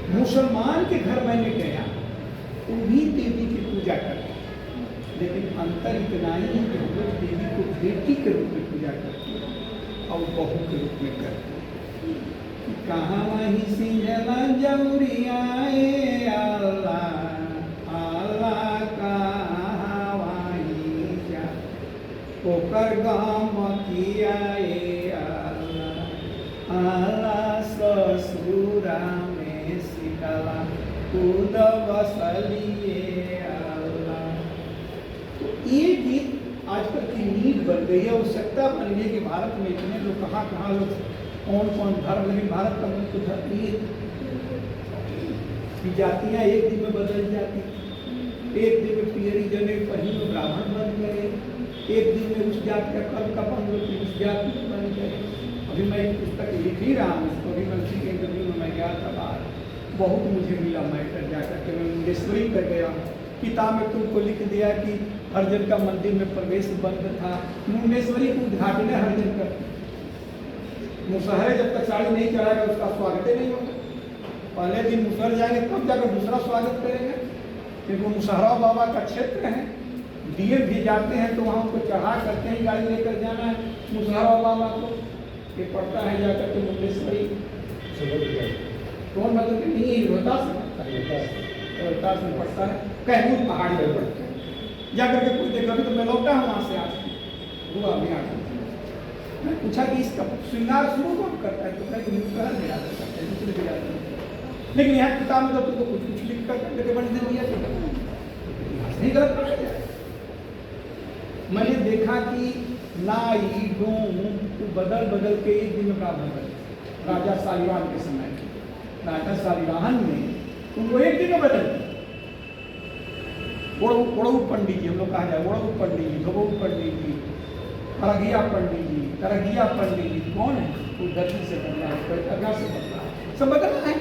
मुसलमान के घर मैंने गया, उन्हीं देवी की पूजा करते, लेकिन अंतर इतना ही है कि हम लोग देवी को बेटी के रूप में पूजा करते और बहू के रूप में करते। कहाँ वही सिंझला जौरिया अल्लाह अल्लाह कहाँ वही जा ओकर गाम किया अल्लाह अल्लाह ससुरा में सिकला खुद बसलिए अल्लाह। तो ये गीत आजकल की नींद बन गई है, आवश्यकता बन गई कि भारत में इतने लोग कहाँ लोग कौन कौन धर्म, लेकिन भारत का मुख्य धर्म ये की जातियाँ एक दिन में बदल जाती। एक दिन में पियरी जने पहिन ब्राह्मण बन गए, एक दिन में उस जात का कल का बन गए, फिर उस जात में बन गए। अभी मैं एक पुस्तक लिख ही रहा हूँ, इसको अभी मंत्री के इंटरव्यू में मैं गया था बाहर, बहुत मुझे मिला मैटर जाकर के। मैं मुंडेश्वरी पर गया, किताब में तुमको लिख दिया कि हरिजन का मंदिर में प्रवेश बंद था, मुंडेश्वरी को उद्घाटन है हरिजन का। मुसहरे जब तक साड़ी नहीं चढ़ाएगा उसका स्वागत ही नहीं होगा। पहले दिन मुसहर जाएंगे तब जाकर दूसरा स्वागत करेंगे, क्योंकि वो मुसहरा बाबा का क्षेत्र है। डीएम भी जाते हैं तो वहाँ उनको चढ़ा करके ही गाड़ी लेकर जाना है मुसहरा बाबा को। ये पड़ता है जाकर के मुंडेश्वरी कौन मतलब कि नहीं, रोहतास में पड़ता है, रोहतास में पड़ता है, कैमूर पहाड़ी में पड़ता है। जाकर के कोई देखा भी तो मैं लौटा हूँ वहाँ से आज हुआ अभी आ। मैं पूछा कि इसका श्रृंगार शुरू कौन करता है, तो कहीं मुसहर में जाता है, दूसरे भी जाते हैं। लेकिन यहाँ किताब में तो तुमको कुछ कुछ लिख कर करके बन दे दिया, नहीं गलत पढ़ा जाए। मैंने देखा कि नाई डोम को बदल बदल के एक दिन में ब्राह्मण बने। राजा शालिवाहन के समय में, राजा शालिवाहन ने उनको एक दिन में बदल दिया। ओड़ऊ पंडित जी, हम लोग कहा जाए ओड़ऊ पंडित जी, धोबऊ पंडित जी, तरगिया पंडित जी, तरगिया पंडित जी कौन है? वो दर्शन से बदला है, तरगा से बदला है, सब बदलना है।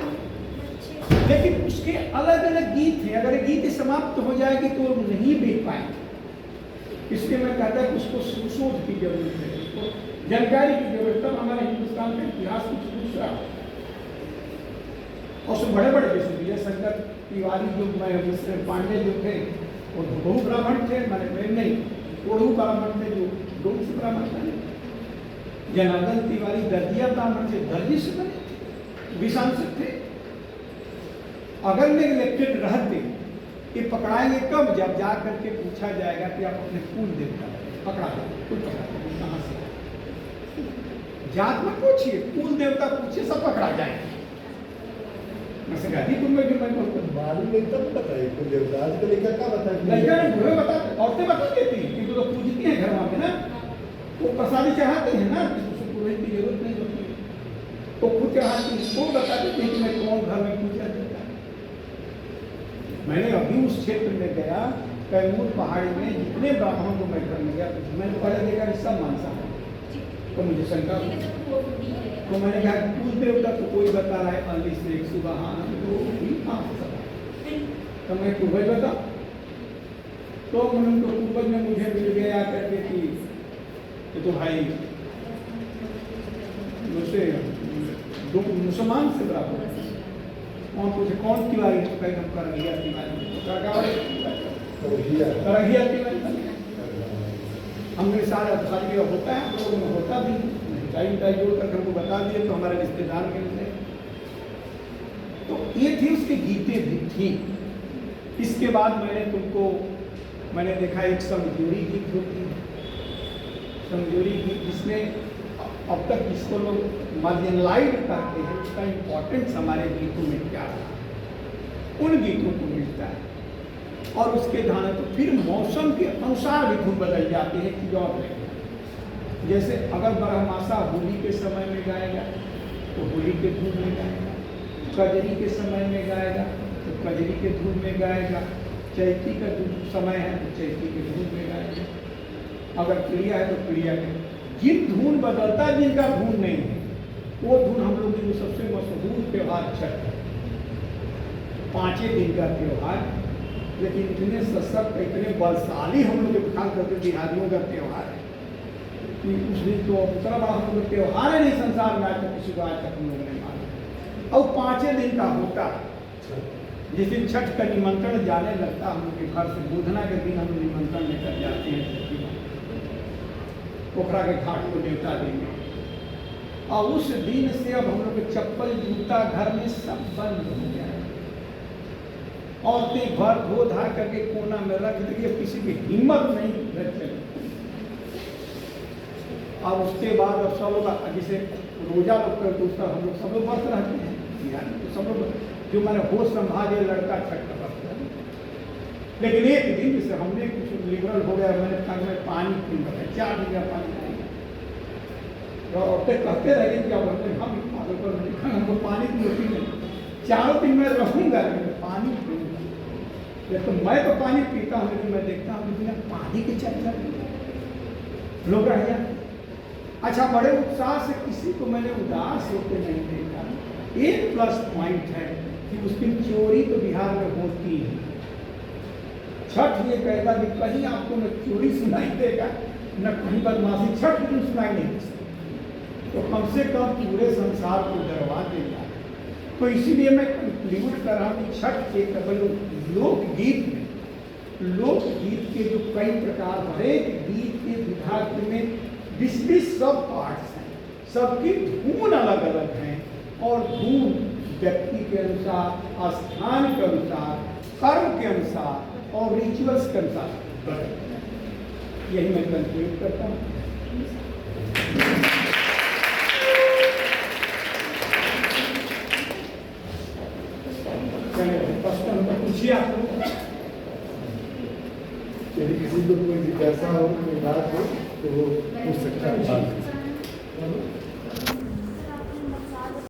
लेकिन उसके अलग अलग गीत हैं, अगर गीत समाप्त हो जाएगी तो नहीं बेच पाएंगे। इसलिए मैं कहता है कि उसको सुशोध की जरूरत है, उसको जानकारी की जरूरत है। हमारे हिंदुस्तान का इतिहास कुछ दूसरा है। और सब बड़े बड़े जैसे विजय शंकर तिवारी जो मैं पांडे जो थे वो बहु ब्राह्मण थे, मैंने नहीं ओढ़ू ब्राह्मण थे जो डोम से ब्राह्मण बने। जनार्दन तिवारी दर्जिया ब्राह्मण थे, दर्जी से बने, विशांसक थे। अगर नेग्लेक्टेड रहते ये पकड़ाएंगे कब? जब जा करके पूछा जाएगा कि आप अपने कुल देवता पकड़ा दो, कुल पकड़ा दो, कहाँ से? जात में पूछिए, कुल देवता पूछिए, सब पकड़ा जाएंगे। गाजीपुर में भी मैं मालूम नहीं तब बताइए कुल देवता आजकल क्या बताए, लड़का ने बुरे बता, औरतें बता देती हैं क्योंकि तो पूजती हैं घर में ना, वो प्रसादी चढ़ाते हैं ना, उसको पुरोहित की जरूरत नहीं होती, वो खुद चढ़ाती हैं, वो बता देती हैं कि मैं कौन घर में पूजा देता है। मैंने अभी उस क्षेत्र में गया, कैमूर पहाड़ी में जितने ब्राह्मणों को मैं करने गया, मैंने पहले देखा कि सब मांसाहारी, तो मुझे शंका हुई। तो मैंने कहा कुल देवता तो कोई बता रहा है अली से सुबह, तो मैं पूर्वज बता, तो उनको पूर्वज में मुझे मिल गया करके कि तो भाई मुझसे मुसलमान से बराबर कौन पूछे कौन तिवारी है, कहीं हम करगिया तिवारी, करगिया तिवारी। हमने सारा जगह होता है, हम लोगों में होता भी टाइम जोड़ कर हमको बता दिए तो हमारे रिश्तेदार मिलते। तो ये थी उसकी गीतें भी थी। इसके बाद मैंने देखा एक समझोरी गीत होती है, समझोरी गीत जिसमें अब तक जिसको लोग मार्जिनलाइज करते हैं उसका इम्पोर्टेंस हमारे गीतों में क्या है, उन गीतों को मिलता है। और उसके ध्यान तो फिर मौसम के अनुसार भी धुन बदल जाती है कि और जैसे अगर बरहमासा होली के समय में गाएगा तो होली के धुन में गाएगा, कजरी के समय में गाएगा तो कजरी के धुन में गाएगा, चैती का समय है तो चैती के धुन में गाएगा, अगर प्रिया है तो प्रिया के। जिन धुन बदलता है जिनका धुन नहीं है वो धुन हम लोग की सबसे मशहूर त्यौहार छठ है, 5 दिन का त्यौहार, लेकिन इतने सशक्त इतने बलशाली हम लोग खास करके बिहारियों का त्यौहार है कि उस दिन तो उतना बड़ा हम लोग त्यौहार है नहीं संसार में आज तक किसी को आज तक हम लोग नहीं माना। और 5 दिन का होता है, जिस दिन छठ का निमंत्रण जाने लगता हम लोग के घर से, बोधना के दिन हम लोग निमंत्रण लेकर जाते हैं पोखरा के घाट को देवता देंगे। और उस दिन से अब हम लोग के चप्पल जूता घर में सब बंद हो गया है। औरतें घर धो धा करके कोना में रख देंगे, किसी की हिम्मत नहीं घर चले। और उसके बाद अब सब लोग जैसे रोजा लोग करते उसका हम लोग सब लोग व्रत रहते हैं, तो सब लोग जो मैंने होश संभाले लड़का छठ का व्रत है। लेकिन एक दिन जैसे हमने कुछ लिबरल हो गया, मैंने कहा मैं पानी पी रहा 4 दिन का पानी पीएंगे, औरतें कहते रहे कि अब हम हमको पानी की रोटी नहीं, 4 दिन में रहूँगा लेकिन पानी पीऊँगा। तो तो मैं तो पानी पीता हूँ, लेकिन मैं देखता हूँ बिना पानी के चर्चा लोग रह जाते। अच्छा, बड़े उत्साह से किसी को मैंने उदास होते नहीं देखा। एक प्लस पॉइंट है कि उस दिन चोरी तो बिहार में होती है। छठ ये कहता कि कहीं आपको न चोरी सुनाई देगा न कहीं बदमाशी, छठ भी सुनाई नहीं दे सकती, तो कम से कम पूरे संसार को डरवा देगा। तो इसीलिए मैं कंक्लूड कर रहा हूँ कि छठ के केवल लोकगीत में, लोकगीत के जो कई प्रकार, हरेक गीत के विभाग में 20-20 सब पार्ट्स हैं, सबकी धुन अलग अलग हैं और धुन व्यक्ति के अनुसार, स्थान के अनुसार, कर्म के अनुसार और रिचुअल्स के अनुसार बदलते हैं। यही मैं कंक्लूड करता हूँ। प्रश्न पूछिए आप लोग। यदि किसी को कोई जिज्ञासा हो, कोई बात हो तो वो पूछ सकता है।